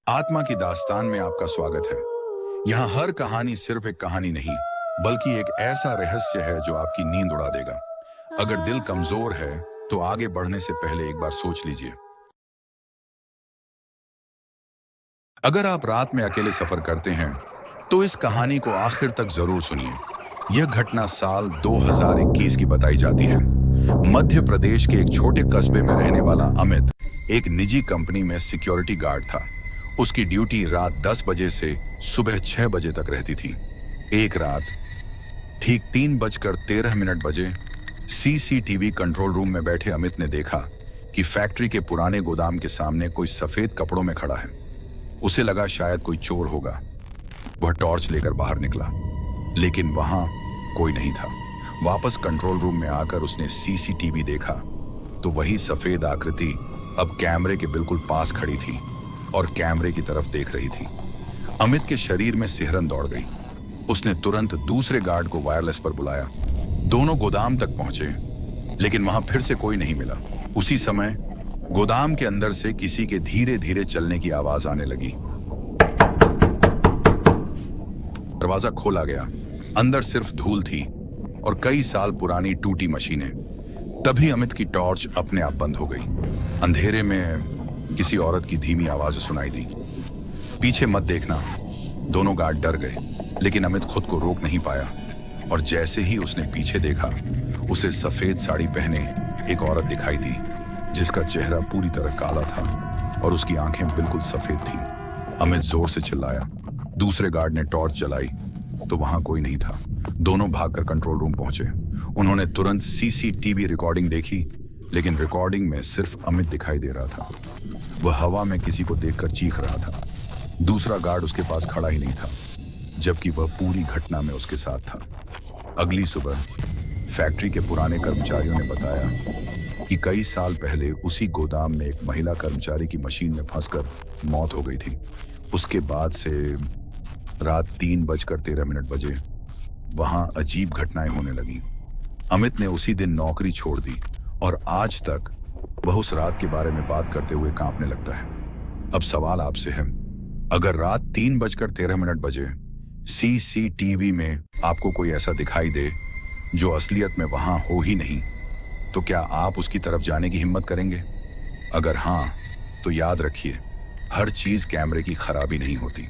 आत्मा की दास्तान में आपका स्वागत है। यहाँ हर कहानी सिर्फ एक कहानी नहीं, बल्कि एक ऐसा रहस्य है जो आपकी नींद उड़ा देगा। अगर दिल कमजोर है, तो आगे बढ़ने से पहले एक बार सोच लीजिए। अगर आप रात में अकेले सफर करते हैं, तो इस कहानी को आखिर तक जरूर सुनिए। यह घटना साल 2021 की बताई जाती है। मध्य प्रदेश के एक छोटे कस्बे में रहने वाला अमित एक निजी कंपनी में सिक्योरिटी गार्ड था। उसकी ड्यूटी रात 10 बजे से सुबह 6 बजे तक रहती थी। एक रात ठीक 3:13 बजे सीसीटीवी कंट्रोल रूम में बैठे अमित ने देखा कि फैक्ट्री के पुराने गोदाम के सामने कोई सफेद कपड़ों में खड़ा है। उसे लगा शायद कोई चोर होगा। वह टॉर्च लेकर बाहर निकला, लेकिन वहां कोई नहीं था। वापस कंट्रोल रूम में आकर उसने सीसीटीवी देखा, तो वही सफेद आकृति अब कैमरे के बिल्कुल पास खड़ी थी और कैमरे की तरफ देख रही थी। अमित के शरीर में सिहरन दौड़ गई। उसने तुरंत दूसरे गार्ड को वायरलेस पर बुलाया। दोनों गोदाम तक पहुंचे, लेकिन वहां फिर से कोई नहीं मिला। उसी समय गोदाम के अंदर से किसी के धीरे धीरे चलने की आवाज आने लगी। दरवाजा खोला गया। अंदर सिर्फ धूल थी और कई साल पुरानी टूटी मशीनें। तभी अमित की टॉर्च अपने आप बंद हो गई। अंधेरे में किसी औरत की धीमी आवाज सुनाई दी, पीछे मत देखना। दोनों गार्ड डर गए, लेकिन अमित खुद को रोक नहीं पाया। और जैसे ही उसने पीछे देखा, उसे सफेद साड़ी पहने एक औरत दिखाई दी, जिसका चेहरा पूरी तरह काला था और उसकी आंखें बिल्कुल सफेद थीं। अमित जोर से चिल्लाया। दूसरे गार्ड ने टॉर्च जलाई, तो वहां कोई नहीं था। दोनों भागकर कंट्रोल रूम पहुंचे। उन्होंने तुरंत सीसीटीवी रिकॉर्डिंग देखी, लेकिन रिकॉर्डिंग में सिर्फ अमित दिखाई दे रहा था। वह हवा में किसी को देखकर चीख रहा था। दूसरा गार्ड उसके पास खड़ा ही नहीं था, जबकि वह पूरी घटना में उसके साथ था। अगली सुबह फैक्ट्री के पुराने कर्मचारियों ने बताया कि कई साल पहले उसी गोदाम में एक महिला कर्मचारी की मशीन में फंसकर मौत हो गई थी। उसके बाद से रात 3:13 बजे वहां अजीब घटनाएं होने लगी। अमित ने उसी दिन नौकरी छोड़ दी और आज तक वह उस रात के बारे में बात करते हुए कांपने लगता है। अब सवाल आपसे है, अगर रात 3:13 बजे सीसीटीवी में आपको कोई ऐसा दिखाई दे जो असलियत में वहां हो ही नहीं, तो क्या आप उसकी तरफ जाने की हिम्मत करेंगे? अगर हाँ, तो याद रखिए, हर चीज कैमरे की खराबी नहीं होती।